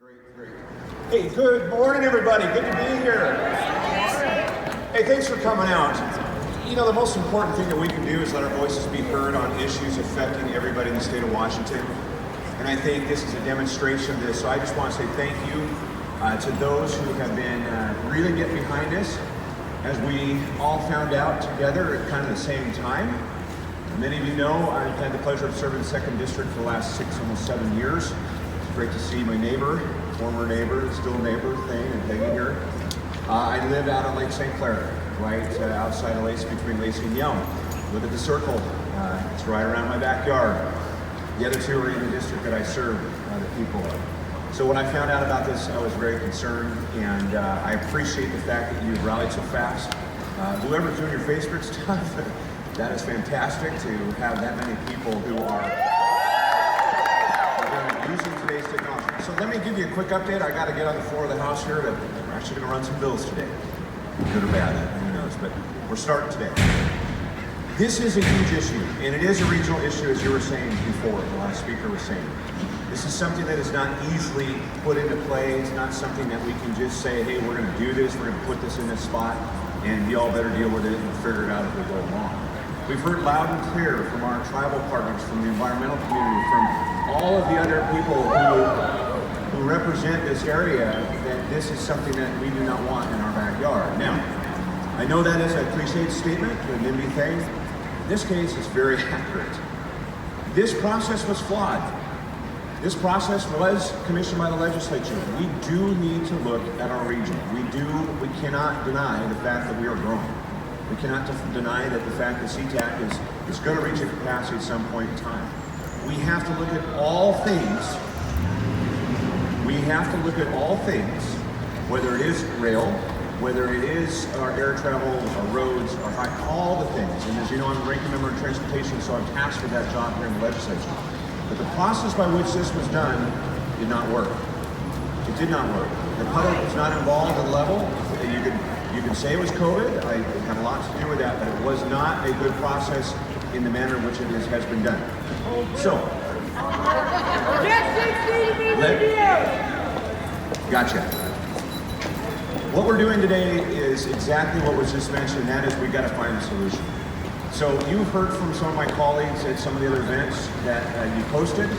Great. Hey, good morning, everybody. Good to be here. Hey, thanks for coming out. You know, the most important thing that we can do is let our voices be heard on issues affecting everybody in the state of Washington. And I think this is a demonstration of this. So I just want to say thank you to those who have been really getting behind us as we all found out together at kind of the same time. Many of you know I've had the pleasure of serving the 2nd District for the last 6, almost 7 years. It's great to see my neighbor, former neighbor, still neighbor thing, and Peggy here. I live out on Lake St. Clair, right outside of Lacey, between Lacey and Yelm. Live at the Circle. It's right around my backyard. The other two are in the district that I serve, the people. So when I found out about this, I was very concerned, and I appreciate the fact that you rallied so fast. Whoever's doing your Facebook stuff, that is fantastic to have that many people who are using today's technology. So let me give you a quick update. I got to get on the floor of the House here. We're actually going to run some bills today. Good or bad, who knows, but we're starting today. This is a huge issue, and it is a regional issue, as you were saying before, the last speaker was saying. This is something that is not easily put into play. It's not something that we can just say, hey, we're going to do this, we're going to put this in this spot, and you all better deal with it and figure it out as we go along. We've heard loud and clear from our tribal partners, from the environmental community, from all of the other people who represent this area, that this is something that we do not want in our backyard. Now, I know that is a cliched statement, a NIMBY thing. This case is very accurate. This process was flawed. This process was commissioned by the legislature. We do need to look at our region. We cannot deny the fact that we are growing. We cannot deny that the fact that CTAC is going to reach a capacity at some point in time. We have to look at all things. We have to look at all things, whether it is rail, whether it is our air travel, our roads, all the things. And as you know, I'm a ranking member of transportation, so I'm tasked with that job here in the legislature. But the process by which this was done did not work. It did not work. The public was not involved at the level. You could say it was COVID. I had a lot to do with that, but it was not a good process in the manner in which it has been done. So, gotcha. What we're doing today is exactly what was just mentioned, and that is we got to find a solution. So you've heard from some of my colleagues at some of the other events that you posted.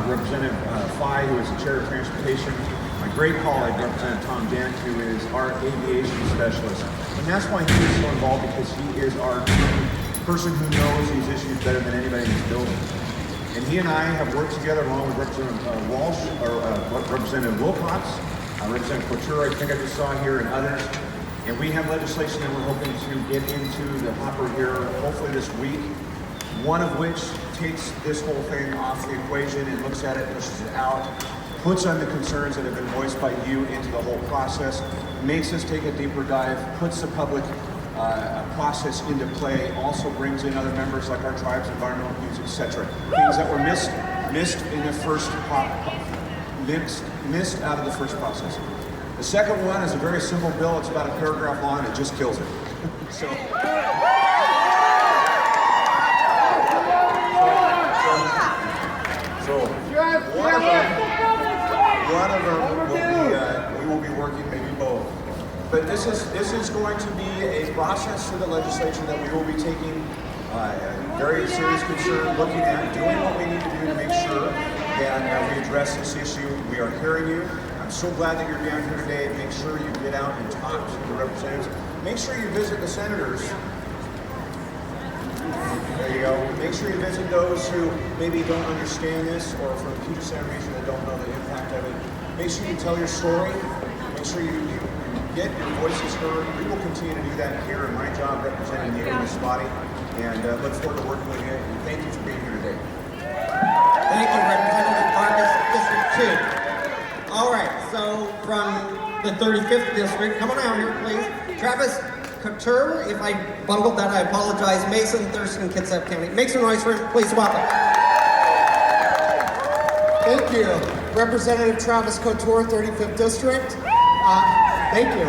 Representative Fye, who is the chair of transportation. My great colleague, Representative Tom Dent, who is our aviation specialist. And that's why he is so involved, because he is our person who knows these issues better than anybody in this building. And he and I have worked together along with Representative Walsh, or Representative Wilcox, Representative Couture, I think I just saw here, and others. And we have legislation that we're hoping to get into the hopper here, hopefully this week. One of which takes this whole thing off the equation and looks at it, pushes it out, puts on the concerns that have been voiced by you into the whole process, makes us take a deeper dive, puts the public process into play, also brings in other members like our tribes, environmental communities, etc. Things that were missed in the first missed out of the first process. The second one is a very simple bill. It's about a paragraph long and it just kills it. So one of them we will be working, maybe both. But this is going to be a process for the legislature that we will be taking very serious concern, looking at doing what we need to do to make sure that we address this issue. We are hearing you. I'm so glad that you're down here today. Make sure you get out and talk to the representatives. Make sure you visit the senators. There you go. Make sure you visit those who maybe don't understand this, or from the Puget Sound region that don't know the impact of it. Make sure you tell your story. Make sure you get your voices heard. We will continue to do that here in my job representing you in this body. And look forward to working with you. And thank you for being here today. Thank you, Representative Barkis, District 2. All right, so from the 35th District, come on out here, please. Travis Couture, if I bungled that, I apologize. Mason, Thurston, Kitsap County. Make some noise for him, please. Welcome. Thank you. Representative Travis Couture, 35th District. Thank you.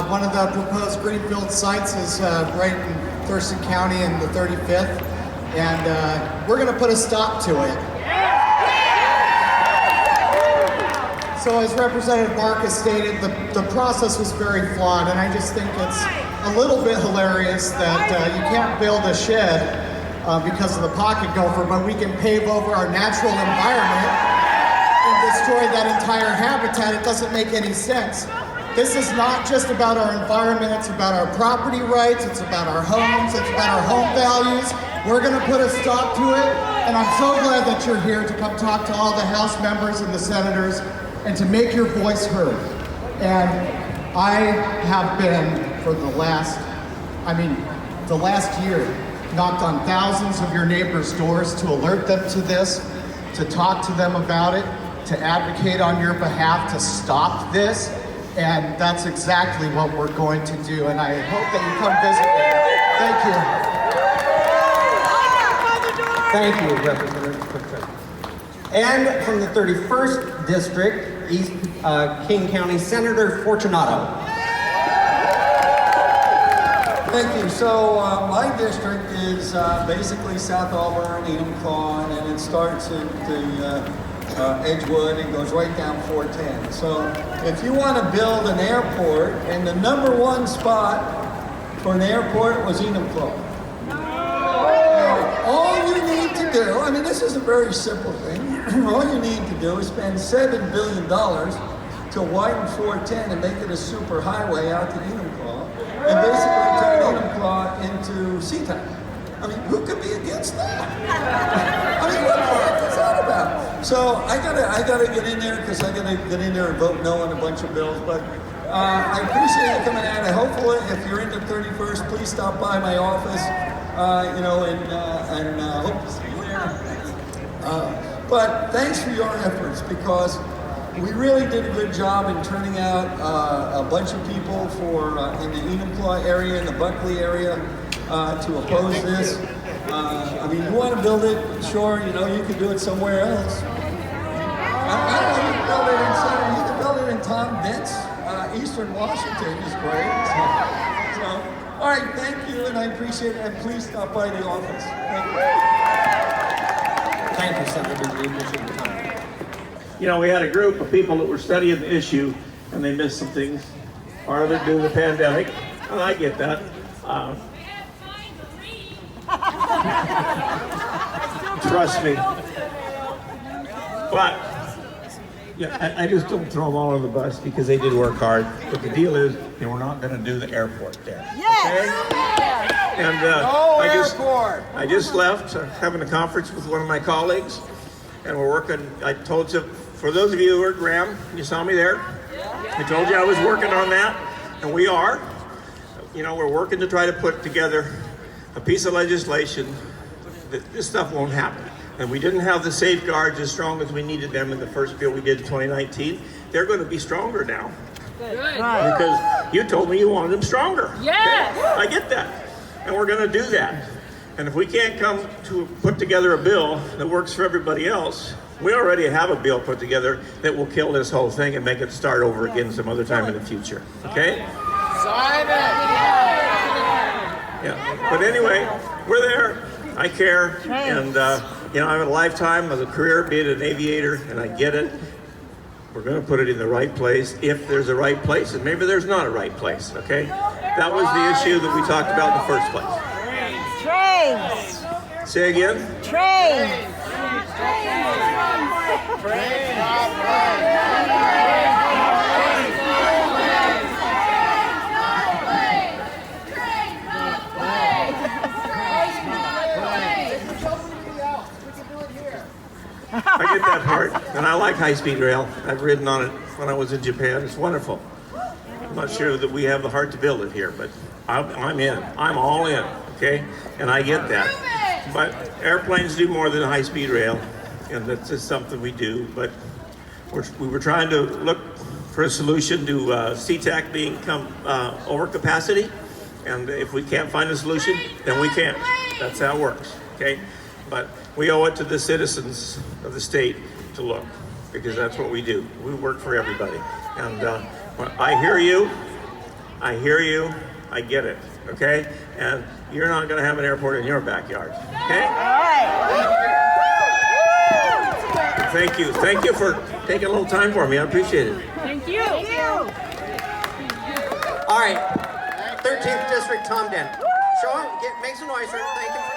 One of the proposed greenfield sites is right in Thurston County in the 35th, and we're going to put a stop to it. So as Representative Barkis stated, the process was very flawed, and I just think it's a little bit hilarious that you can't build a shed because of the pocket gopher, but we can pave over our natural environment and destroy that entire habitat. It doesn't make any sense. This is not just about our environment, it's about our property rights, it's about our homes, it's about our home values. We're gonna put a stop to it, and I'm so glad that you're here to come talk to all the House members and the senators and to make your voice heard. And I have been, for the last year, knocked on thousands of your neighbors' doors to alert them to this, to talk to them about it, to advocate on your behalf to stop this. And that's exactly what we're going to do. And I hope that you come visit me. Thank you. Thank you, Representative Couture. And from the 31st District, East King County, Senator Fortunato. Thank you. So my district is basically South Auburn, Enumclaw, and it starts at Edgewood and goes right down 410. So if you want to build an airport, and the #1 spot for an airport was Enumclaw. All you need to do, I mean, this is a very simple thing. All you need to do is spend $7 billion to widen 410 and make it a super highway out to Enumclaw, and basically turn Enumclaw into SeaTac. I mean, who could be against that? I mean, what the heck is that about? So I gotta get in there because I gotta get in there and vote no on a bunch of bills. But I appreciate you coming out. And hopefully, if you're in the 31st, please stop by my office. And hope to see you there. But thanks for your efforts, because we really did a good job in turning out a bunch of people for in the Enumclaw area, in the Buckley area, to oppose this. I mean, you want to build it, sure, you know, you can do it somewhere else. I don't know, you can build it in Center, you can build it in Tom Dent's Eastern Washington is great. So, all right, thank you, and I appreciate it, and please stop by the office. Thank you. Thank you, Senator. We appreciate your time. You know, we had a group of people that were studying the issue, and they missed some things. Part of it due to the pandemic, and I get that. Trust me. But yeah, I just don't throw them all on the bus because they did work hard. But the deal is, they were not going to do the airport there. Yes. Okay? And I just left having a conference with one of my colleagues, and we're working. I told you, for those of you who are Graham, you saw me there. I told you I was working on that, and we are. You know, we're working to try to put together a piece of legislation that this stuff won't happen. And we didn't have the safeguards as strong as we needed them in the first bill we did in 2019. They're going to be stronger now. Good. Because you told me you wanted them stronger. Yes. Okay? I get that. And we're going to do that. And if we can't come to put together a bill that works for everybody else, we already have a bill put together that will kill this whole thing and make it start over again some other time in the future. Okay? Sign it. Yeah. But anyway, we're there. I care. And, you know, I have a lifetime of a career being an aviator, and I get it. We're going to put it in the right place if there's a right place, and maybe there's not a right place, okay? That was the issue that we talked about in the first place. Trains. Say again? Trains. I get that part, and I like high-speed rail. I've ridden on it when I was in Japan. It's wonderful. I'm not sure that we have the heart to build it here, but I'm in. I'm all in, okay? And I get that. But airplanes do more than high-speed rail, and that's just something we do. But we were trying to look for a solution to SeaTac become overcapacity, and if we can't find a solution, then we can't. That's how it works, okay? But we owe it to the citizens of the state to look, because that's what we do. We work for everybody. And I hear you, I get it, okay? And you're not gonna have an airport in your backyard, okay? All right. Thank you. Thank you for taking a little time for me. I appreciate it. Thank you. All right, 13th District, Tom Dent. Show him, make some noise for him. Thank you.